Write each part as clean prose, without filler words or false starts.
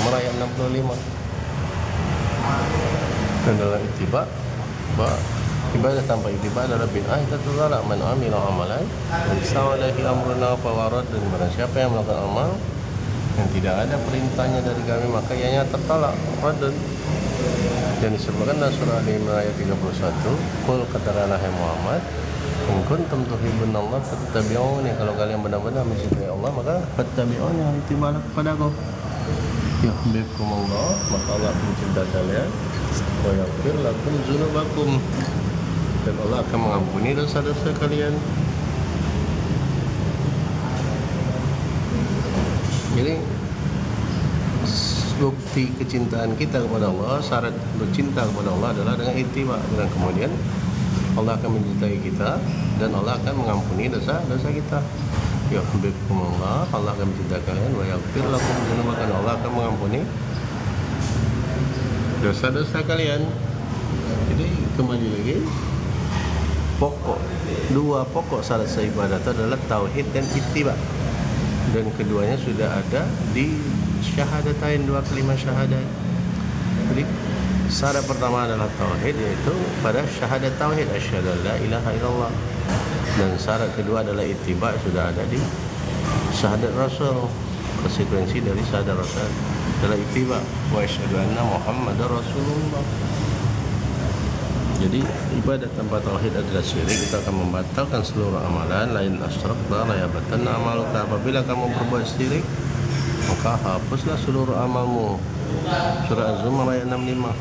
Az-Zumar ayat 65. Dan dalam ittiba, ibadah tanpa ittiba adalah bid'ah. Kita tertolak. Man amila amalan laisa alaihi amruna fahuwa radd. Dan barang siapa yang melakukan amal yang tidak ada perintahnya dari kami, maka ianya tertolak, radd. Dan disebutkan dalam surah Al-Imran ayat 31, qul katakanlah hai Muhammad, in kuntum tuhibbunallah fattabi'uni, kalau kalian benar-benar mencintai Allah maka fattabi'uni, ittibalah kepadaku. Yuhibbukumullah, maka Allah mencinta kalian, wa yaghfir lakum dzunubakum, dan Allah akan mengampuni dosa-dosa kalian. Jadi bukti kecintaan kita kepada Allah, syarat bercinta kepada Allah adalah dengan ittiba, dan kemudian Allah akan mencintai kita dan Allah akan mengampuni dosa-dosa kita. Yuhibbukumullah, Allah akan mencintai kalian, wa yaghfir lakum dzunubakum, Allah akan mengampuni dosa-dosa kalian. Jadi kembali lagi, dua pokok syarat sah ibadah adalah tauhid dan ittiba, dan keduanya sudah ada di syahadatain, dua kalimat syahadat. Jadi syarat pertama adalah tauhid, yaitu pada syahadat tauhid, asyhadu an la ilaha illallah. Dan syarat kedua adalah ittiba, sudah ada di syahadat rasul. Konsekuensi dari syahadat rasul adalah ittiba, wa asyhadu anna muhammadar rasulullah. Jadi ibadah tanpa tauhid adalah syirik. Kita akan membatalkan seluruh amalan. Lain asyrakta la yabatanna amaluka, apabila kamu berbuat syirik maka hapuslah seluruh amalmu. Surah Az-Zumar ayat 65.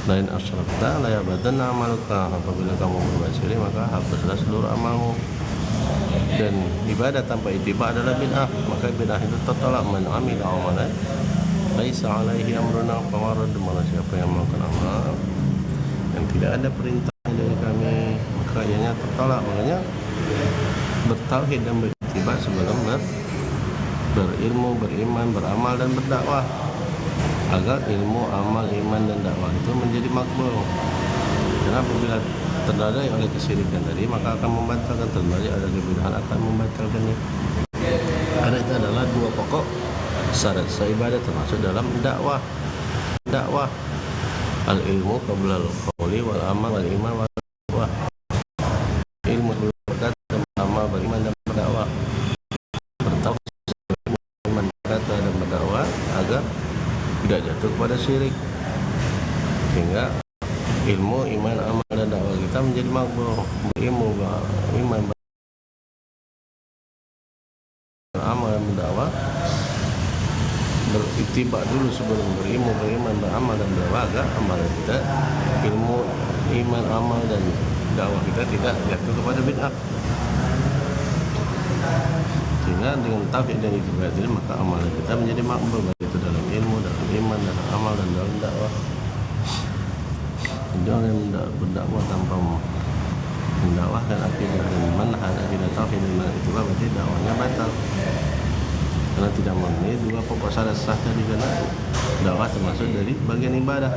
Lain asyrakta la yabatanna amaluka, apabila kamu berbuat syirik maka hapuslah seluruh amalmu. Dan ibadah tanpa ittiba adalah bid'ah, maka bid'ah itu tertolak. Man amila amalan laisa alaihi amruna fahuwa radd. Siapa yang melakukan amal yang tidak ada perintahnya dari kami, maka ianya tertolak. Makanya bertauhid dan berittiba sebelum berilmu, beriman, beramal dan berdakwah, agar ilmu, amal, iman dan dakwah itu menjadi makbul. Karena apabila terdadai oleh kesyirikan tadi, maka akan membatalkan, terdadai oleh kebid'ahan akan membatalkannya. Karena itu adalah dua pokok syarat sah ibadah, termasuk dalam dakwah. Al ilmu qabla al qawli wal amal wal iman wal dakwah. Ilmu sebelum berkata, amal, beriman dan berdakwah. Bertauhid, beriman, berkata dan berdakwah, agar tidak jatuh kepada syirik, sehingga ilmu, iman, amal dan dakwah kita menjadi makbul. Berilmu, beriman, beramal dan berdakwah, berittiba dulu sebelum berilmu, beriman, beramal dan berdakwah, agar amalan kita, ilmu, iman, amal dan dakwah kita tidak jatuh kepada bid'ah. Sehingga dengan tauhid dan ittiba ini, maka amalan kita menjadi makbul, baik itu dalam ilmu, dalam iman, dalam amal dan dalam dakwah. Jadi orang yang berdakwah tanpa mendakwahkan akidah dan manhaj, akidah tauhid dan ittiba, berarti dakwahnya batal, karena tidak memenuhi dua pokok syarat sah tadi. Karena dakwah termasuk dari bagian ibadah.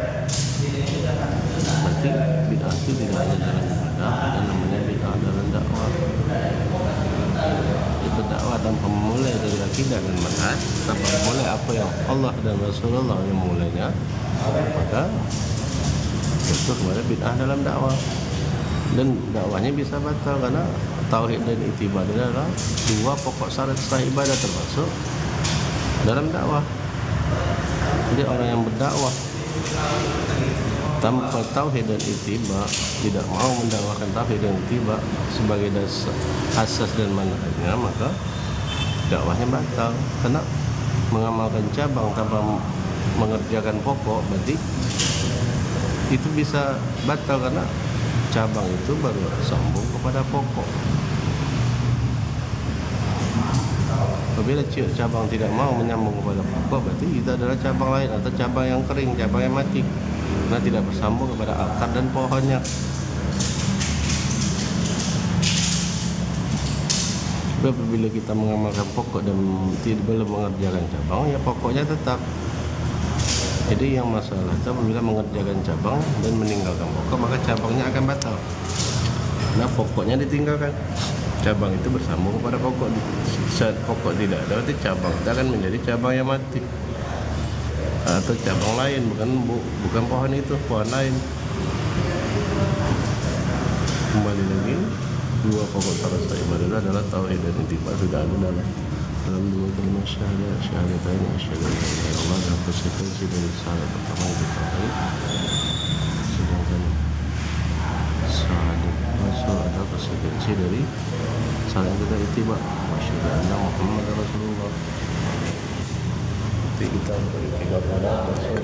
Berarti bid'ah itu tidak hanya dalam ibadah, ada namanya bid'ah dalam dakwah. Itu dakwah tanpa memulai dari akidah dan manhaj, tanpa memulai apa yang Allah dan Rasulullah yang memulainya, maka itu kepada bid'ah dalam dakwah. Dan dakwahnya bisa batal, karena tauhid dan ittiba adalah dua pokok syarat sah ibadah, termasuk dalam dakwah. Jadi orang yang berdakwah tanpa tauhid dan ittiba, tidak mau mendakwahkan tauhid dan ittiba sebagai dasar asas dan manhajnya, maka dakwahnya batal. Karena mengamalkan cabang tanpa mengerjakan pokok, berarti itu bisa batal, karena cabang itu baru sambung kepada pokok. Apabila cabang tidak mau menyambung kepada pokok, berarti itu adalah cabang lain atau cabang yang kering, cabang yang mati, karena tidak bersambung kepada akar dan pohonnya. Apabila kita mengamalkan pokok dan belum mengerjakan cabang, ya pokoknya tetap. Jadi yang masalah itu apabila mengerjakan cabang dan meninggalkan pokok, maka cabangnya akan batal. Nah, pokoknya ditinggalkan, cabang itu bersambung kepada pokok. Saat pokok tidak ada, berarti cabang itu akan menjadi cabang yang mati. atau cabang lain, bukan pohon itu, pohon lain. Kembali lagi, dua pokok syarat sah ibadah adalah tauhid dan ittiba. Sudah ada dalam dua kalimat syahadatain asyhadu an la ilaha illallah dan konsekuensi dari syahadat pertama itu tauhid. Sedangkan syahadat rasul adalah konsekuensi dari syahadat kita ittiba. Asyhadu anna Muhammadar Rasulullah. Jadi kita berikrar pada Rasul.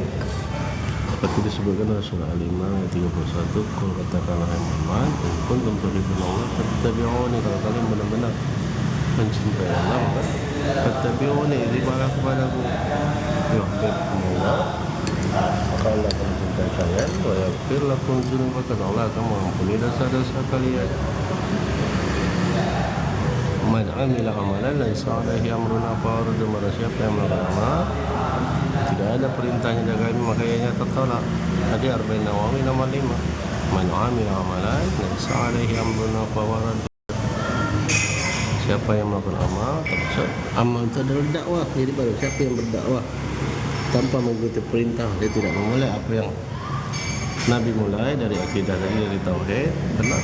Seperti disebutkan dalam surah Al-Imran ayat 31, "Qul katakanlah hai Muhammad, in kuntum tuhibbunallah fattabi'uni." Kalau kalian benar-benar mencintai Allah, maka fattabi'uni, ikutilah kepadaku. Yuhibbukumullah, maka Allah akan mencintai kalian. Wa yaghfir lakum dzunubakum, Allah akan mengampuni dosa-dosa kalian. Man 'amila amalan laisa 'alaihi amruna fawaruddu. Siapa yang melakukan amal tidak ada perintahnya dari kami, maka ianya tertolak. Tadi Arba'in Nawawi nomor 5. Man 'amila amalan laisa 'alaihi amruna fawaruddu. Siapa yang melakukan amal, termasuk amal itu adalah dakwah. Jadi baru siapa yang berdakwah tanpa mengikuti perintah, dia tidak memulai apa yang Nabi mulai dari akidah tadi, dari tauhid, benar.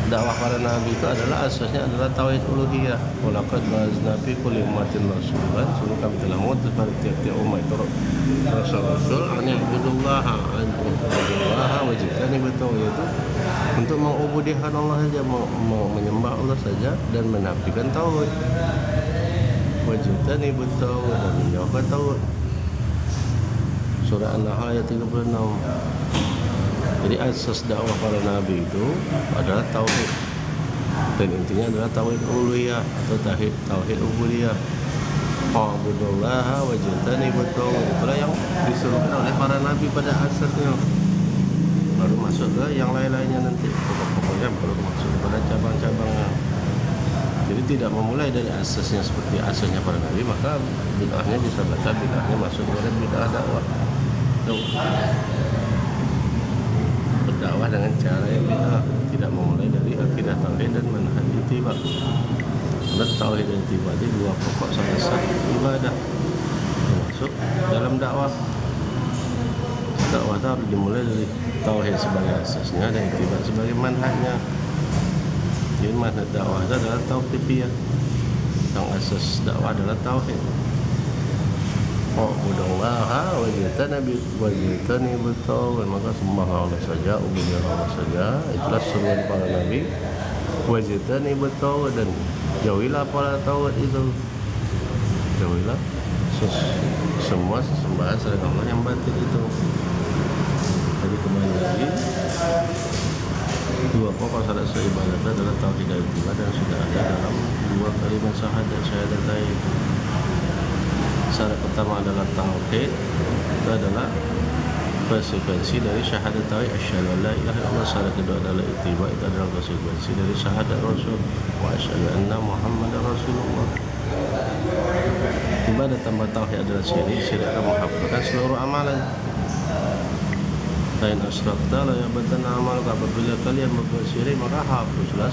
Dakwah para nabi itu adalah asasnya adalah tauhid uluhiyah. Walaqad ba'atsna fi kulli ummatin rasulan. Sungguh kami telah mengutus pada tiap-tiap umat itu rasul an ya'budullaha wajibkan betul, yaitu untuk mengubudihkan Allah saja, menyembah Allah saja dan menafikan tauhid. Wajibkan betul dan menjauhkan tauhid. Surah An-Nahl ayat 36. Jadi asas dakwah para nabi itu adalah tauhid, dan intinya adalah tauhid uluhiyah atau tauhid ubudiyah. Wa'budullaha wajtanibut taghut. Itulah yang disuruhkan oleh para nabi pada asasnya. Baru masuk ke yang lain-lainnya nanti, pokoknya baru masuk pada cabang-cabangnya. Jadi tidak memulai dari asasnya seperti asasnya para nabi, maka bid'ahnya bisa baca bid'ahnya masuk kepada bid'ah dakwah. Berdakwah dengan cara yang bid'ah, tidak memulai dari akidah tauhid dan manhaj ittiba. Karena tauhid dan ittiba itu dua pokok syarat ibadah, termasuk dalam dakwah. Dakwah itu harus dimulai dari tauhid sebagai asasnya dan ittiba sebagai manhajnya. Jadi manhaj dakwah itu adalah tauhidiyah, yang asas dakwah adalah tauhid. Ubudullaha wajtani betul, maka sembah Allah saja, ubudiyah Allah saja. Itulah seruan para nabi. Wajtani betul, dan jauhilah para tauhid itu. Jauhilah semua sesembahan selain Allah yang batil itu. Jadi kembali lagi, dua pokok syarat sah ibadah adalah tauhid dan ittiba, dan sudah ada dalam dua kalimat syahadatain. Syarat pertama adalah tauhid, itu adalah konsekuensi dari syahadat tauhid asyhadu an la ilaha illallah. Syarat kedua adalah ittiba, itu adalah konsekuensi dari syahadat rasul wa asyhadu anna Muhammadar Rasulullah. Ittiba tambah tauhid adalah syirik akan menghapuskan seluruh amalan. Lain asyrakta la yabatan amal. Apabila kalian berbuat syirik, maka hapuslah